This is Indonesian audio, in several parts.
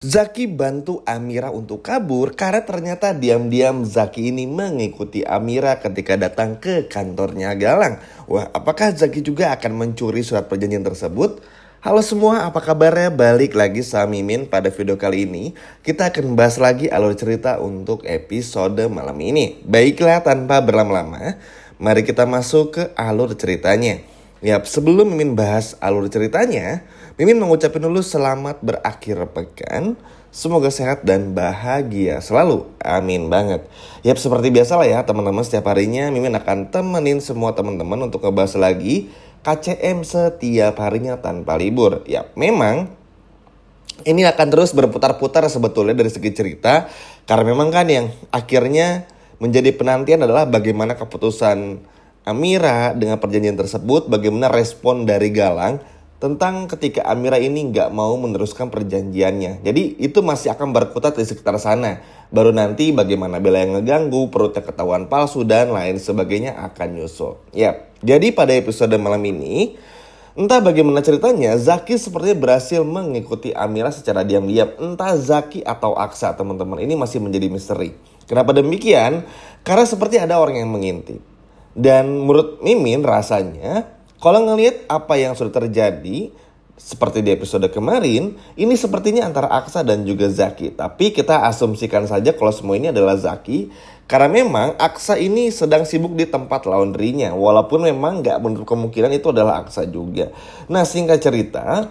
Zaki bantu Amira untuk kabur karena ternyata diam-diam Zaki ini mengikuti Amira ketika datang ke kantornya Galang. Wah, apakah Zaki juga akan mencuri surat perjanjian tersebut? Halo semua, apa kabarnya? Balik lagi sama Mimin. Pada video kali ini kita akan bahas lagi alur cerita untuk episode malam ini. Baiklah, tanpa berlama-lama, mari kita masuk ke alur ceritanya. Yap, sebelum Mimin bahas alur ceritanya, Mimin mengucapkan dulu selamat berakhir pekan. Semoga sehat dan bahagia selalu. Amin banget. Yap, seperti biasa lah ya teman-teman, setiap harinya Mimin akan temenin semua teman-teman untuk ngebahas lagi KCM setiap harinya tanpa libur. Yap, memang ini akan terus berputar-putar sebetulnya dari segi cerita. Karena memang kan yang akhirnya menjadi penantian adalah bagaimana keputusan Amira dengan perjanjian tersebut, bagaimana respon dari Galang tentang ketika Amira ini nggak mau meneruskan perjanjiannya. Jadi itu masih akan berkutat di sekitar sana. Baru nanti bagaimana Bella yang ngeganggu, perutnya ketahuan palsu dan lain sebagainya akan nyusul. Yap, jadi pada episode malam ini, entah bagaimana ceritanya, Zaki sepertinya berhasil mengikuti Amira secara diam-diam. Entah Zaki atau Aksa, teman-teman, ini masih menjadi misteri. Kenapa demikian? Karena seperti ada orang yang mengintip. Dan menurut Mimin rasanya kalau ngelihat apa yang sudah terjadi seperti di episode kemarin, ini sepertinya antara Aksa dan juga Zaki. Tapi kita asumsikan saja kalau semua ini adalah Zaki, karena memang Aksa ini sedang sibuk di tempat laundrynya. Walaupun memang nggak menutup kemungkinan itu adalah Aksa juga. Nah, singkat cerita,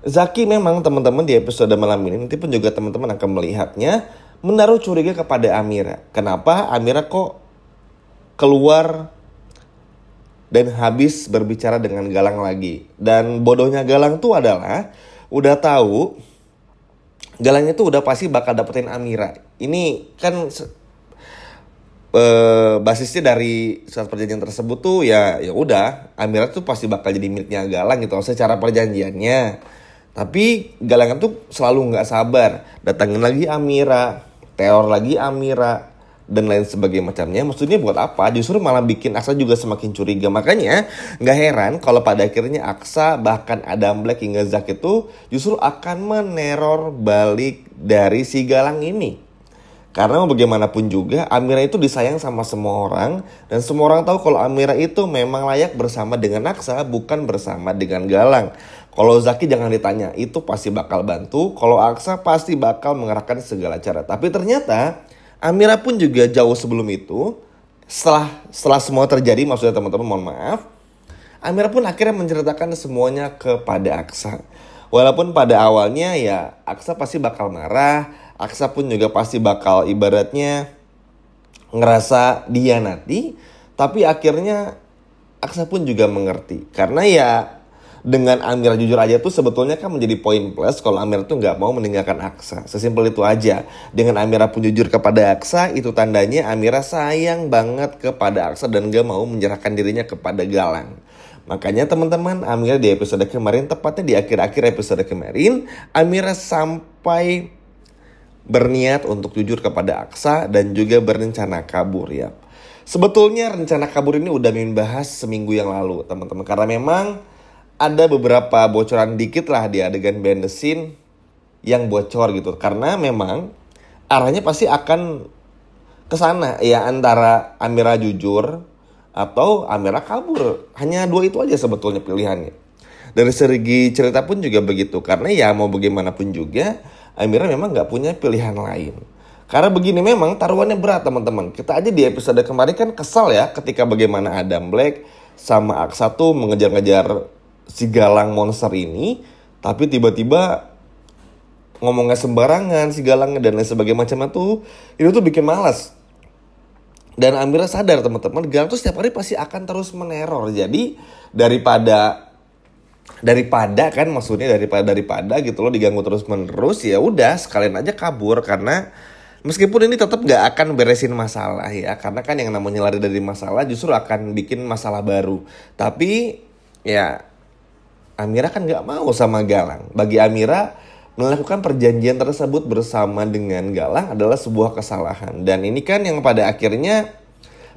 Zaki memang teman-teman di episode malam ini, nanti pun juga teman-teman akan melihatnya, menaruh curiga kepada Amira. Kenapa Amira kok keluar dan habis berbicara dengan Galang lagi. Dan bodohnya Galang tuh adalah udah tahu Galang itu udah pasti bakal dapetin Amira. Ini kan basisnya dari surat perjanjian tersebut tuh ya udah Amira tuh pasti bakal jadi miliknya Galang gitu secara perjanjiannya. Tapi Galang tuh selalu nggak sabar, datangin lagi Amira, teror lagi Amira, dan lain sebagainya macamnya. Maksudnya buat apa? Justru malah bikin Aksa juga semakin curiga. Makanya gak heran kalau pada akhirnya Aksa bahkan Adam Black hingga Zak itu justru akan meneror balik dari si Galang ini. Karena bagaimanapun juga Amira itu disayang sama semua orang, dan semua orang tahu kalau Amira itu memang layak bersama dengan Aksa, bukan bersama dengan Galang. Kalau Zaki jangan ditanya, itu pasti bakal bantu. Kalau Aksa pasti bakal mengerahkan segala cara. Tapi ternyata Amira pun juga jauh sebelum itu, setelah semua terjadi, maksudnya teman-teman mohon maaf, Amira pun akhirnya menceritakan semuanya kepada Aksa. Walaupun pada awalnya ya Aksa pasti bakal marah, Aksa pun juga pasti bakal ibaratnya ngerasa dihianati, tapi akhirnya Aksa pun juga mengerti. Karena ya dengan Amira jujur aja tuh sebetulnya kan menjadi poin plus kalau Amira tuh nggak mau meninggalkan Aksa. Sesimpel itu aja. Dengan Amira pun jujur kepada Aksa, itu tandanya Amira sayang banget kepada Aksa dan gak mau menyerahkan dirinya kepada Galang. Makanya teman-teman, Amira di episode kemarin, tepatnya di akhir-akhir episode kemarin, Amira sampai berniat untuk jujur kepada Aksa dan juga berencana kabur ya. Sebetulnya rencana kabur ini udah Mimin bahas seminggu yang lalu teman-teman. Karena memang ada beberapa bocoran dikit lah di adegan behind the scene yang bocor gitu. Karena memang arahnya pasti akan ke sana ya, antara Amira jujur atau Amira kabur. Hanya dua itu aja sebetulnya pilihannya. Dari segi cerita pun juga begitu. Karena ya mau bagaimanapun juga Amira memang gak punya pilihan lain. Karena begini, memang taruhannya berat teman-teman. Kita aja di episode kemarin kan kesal ya ketika bagaimana Adam Black sama Aksa tuh mengejar-ngejar si Galang monster ini, tapi tiba-tiba ngomongnya sembarangan si Galang dan lain sebagainya macam itu tuh bikin malas. Dan Amira sadar teman-teman, Galang tuh setiap hari pasti akan terus meneror. Jadi daripada kan, maksudnya daripada gitu loh diganggu terus menerus, ya udah sekalian aja kabur. Karena meskipun ini tetap gak akan beresin masalah ya, karena kan yang namanya lari dari masalah justru akan bikin masalah baru. Tapi ya Amira kan gak mau sama Galang. Bagi Amira, melakukan perjanjian tersebut bersama dengan Galang adalah sebuah kesalahan. Dan ini kan yang pada akhirnya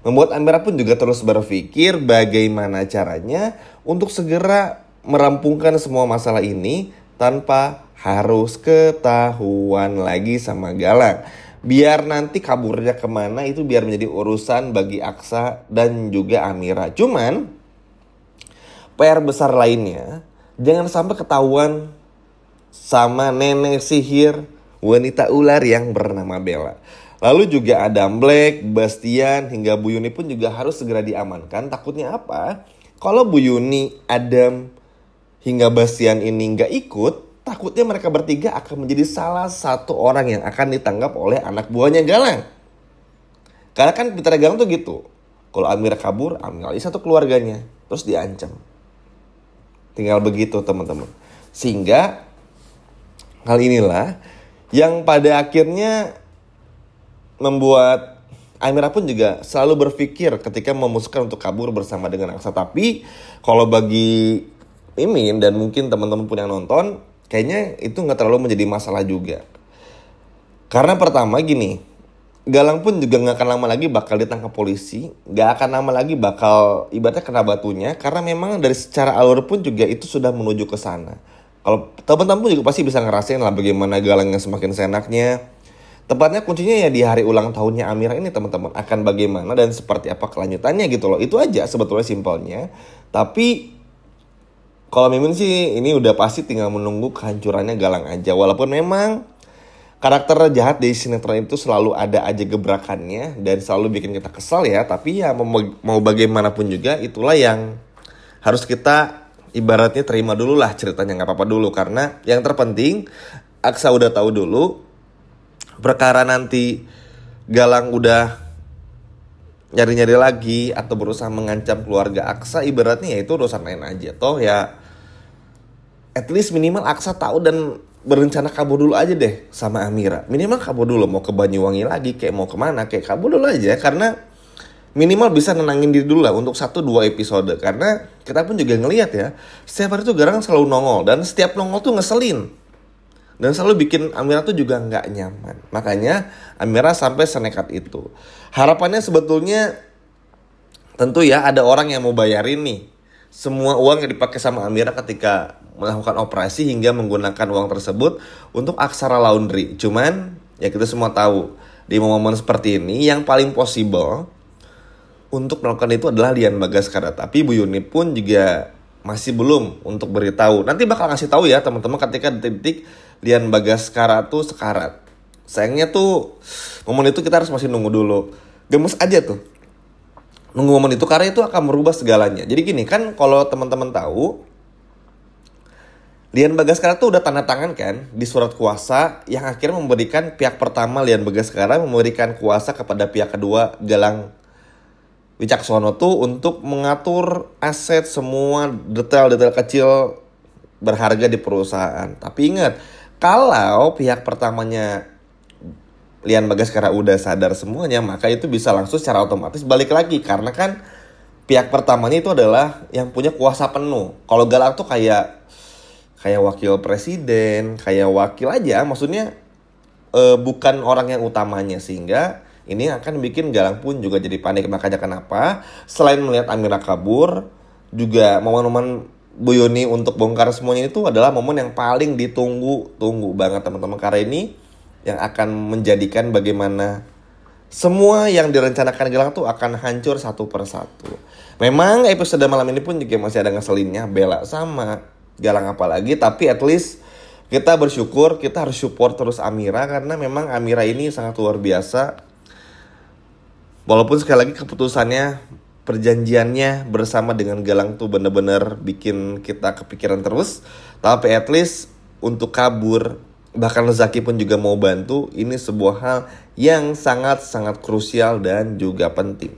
membuat Amira pun juga terus berpikir bagaimana caranya untuk segera merampungkan semua masalah ini tanpa harus ketahuan lagi sama Galang. Biar nanti kaburnya kemana itu biar menjadi urusan bagi Aksa dan juga Amira. Cuman PR besar lainnya, jangan sampai ketahuan sama nenek sihir wanita ular yang bernama Bella. Lalu juga Adam Black, Bastian, hingga Bu Yuni pun juga harus segera diamankan. Takutnya apa? Kalau Bu Yuni, Adam, hingga Bastian ini nggak ikut, takutnya mereka bertiga akan menjadi salah satu orang yang akan ditangkap oleh anak buahnya Galang. Karena kan Peter Galang tuh gitu. Kalau Amira kabur, ambil satu keluarganya, terus diancam. Tinggal begitu teman-teman. Sehingga hal inilah yang pada akhirnya membuat Amira pun juga selalu berpikir ketika memutuskan untuk kabur bersama dengan Aksa. Tapi kalau bagi Mimin dan mungkin teman-teman pun yang nonton, kayaknya itu nggak terlalu menjadi masalah juga. Karena pertama gini, Galang pun juga nggak akan lama lagi bakal ditangkap polisi, nggak akan lama lagi bakal ibaratnya kena batunya, karena memang dari secara alur pun juga itu sudah menuju ke sana. Kalau teman-teman pun juga pasti bisa ngerasain lah bagaimana Galang yang semakin senaknya. Tepatnya kuncinya ya di hari ulang tahunnya Amira ini teman-teman, akan bagaimana dan seperti apa kelanjutannya gitu loh. Itu aja sebetulnya simpelnya. Tapi kalau Mimin sih ini udah pasti tinggal menunggu kehancurannya Galang aja. Walaupun memang karakter jahat di sinetron itu selalu ada aja gebrakannya dan selalu bikin kita kesal ya. Tapi ya mau bagaimanapun juga itulah yang harus kita ibaratnya terima dulu lah ceritanya, nggak apa-apa dulu. Karena yang terpenting Aksa udah tahu dulu. Perkara nanti Galang udah nyari-nyari lagi atau berusaha mengancam keluarga Aksa, ibaratnya ya itu urusan lain aja. Toh ya at least minimal Aksa tahu dan berencana kabur dulu aja deh sama Amira. Minimal kabur dulu, mau ke Banyuwangi lagi kayak mau kemana kayak kabur dulu aja. Karena minimal bisa nenangin diri dulu lah untuk 1-2 episode. Karena kita pun juga ngelihat ya, setiap hari tuh Galang selalu nongol dan setiap nongol tuh ngeselin. Dan selalu bikin Amira tuh juga nggak nyaman. Makanya Amira sampai senekat itu. Harapannya sebetulnya tentu ya ada orang yang mau bayarin nih semua uang yang dipakai sama Amira ketika melakukan operasi hingga menggunakan uang tersebut untuk Aksara Laundry. Cuman ya kita semua tahu di momen seperti ini yang paling possible untuk melakukan itu adalah Lian Bagaskara. Tapi Bu Yuni pun juga masih belum untuk beritahu. Nanti bakal ngasih tahu ya teman-teman ketika detik-detik Lian Bagaskara tuh sekarat. Sayangnya tuh momen itu kita harus masih nunggu dulu. Gemes aja tuh nunggu momen itu karena itu akan merubah segalanya. Jadi gini kan, kalau teman-teman tahu, Lian Bagaskara tuh udah tanda tangan kan di surat kuasa yang akhirnya memberikan pihak pertama Lian Bagaskara memberikan kuasa kepada pihak kedua Galang Wicaksono tuh untuk mengatur aset semua detail-detail kecil berharga di perusahaan. Tapi ingat, kalau pihak pertamanya Lian Bagaskara udah sadar semuanya, maka itu bisa langsung secara otomatis balik lagi. Karena kan pihak pertamanya itu adalah yang punya kuasa penuh. Kalau Galang tuh kayak wakil presiden, kayak wakil aja. Maksudnya bukan orang yang utamanya. Sehingga ini akan bikin Galang pun juga jadi panik. Makanya kenapa selain melihat Amira kabur, juga momen-momen Bu Yuni untuk bongkar semuanya itu adalah momen yang paling ditunggu banget teman-teman. Karena ini yang akan menjadikan bagaimana semua yang direncanakan Galang tuh akan hancur satu persatu. Memang episode malam ini pun juga masih ada ngeselinnya Bella sama Galang apalagi. Tapi at least kita bersyukur, kita harus support terus Amira. Karena memang Amira ini sangat luar biasa. Walaupun sekali lagi keputusannya, perjanjiannya bersama dengan Galang tuh bener-bener bikin kita kepikiran terus. Tapi at least untuk kabur, bahkan Zaki pun juga mau bantu. Ini sebuah hal yang sangat-sangat krusial dan juga penting.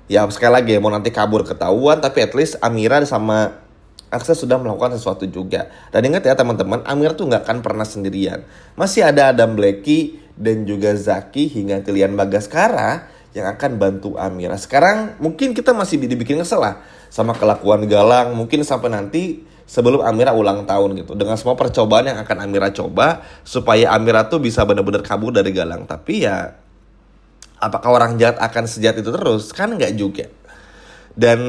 Ya sekali lagi mau nanti kabur ketahuan, tapi at least Amira sama Aksa sudah melakukan sesuatu juga. Dan ingat ya teman-teman, Amira tuh gak akan pernah sendirian. Masih ada Adam Blacky dan juga Zaki hingga Lian Bagaskara yang akan bantu Amira. Sekarang mungkin kita masih dibikin kesel lah sama kelakuan Galang. Mungkin sampai nanti sebelum Amira ulang tahun gitu. Dengan semua percobaan yang akan Amira coba supaya Amira tuh bisa benar-benar kabur dari Galang. Tapi ya apakah orang jahat akan sejahat itu terus? Kan nggak juga. Dan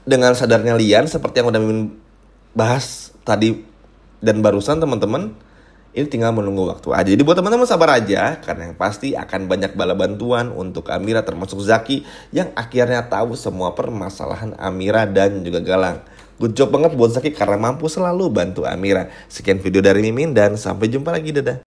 dengan sadarnya Lian, seperti yang udah Mimin bahas tadi Dan barusan teman-teman, ini tinggal menunggu waktu aja. Jadi buat teman-teman sabar aja, karena yang pasti akan banyak bala bantuan untuk Amira termasuk Zaki yang akhirnya tahu semua permasalahan Amira dan juga Galang. Good job banget buat Zaki karena mampu selalu bantu Amira. Sekian video dari Mimin dan sampai jumpa lagi, dadah.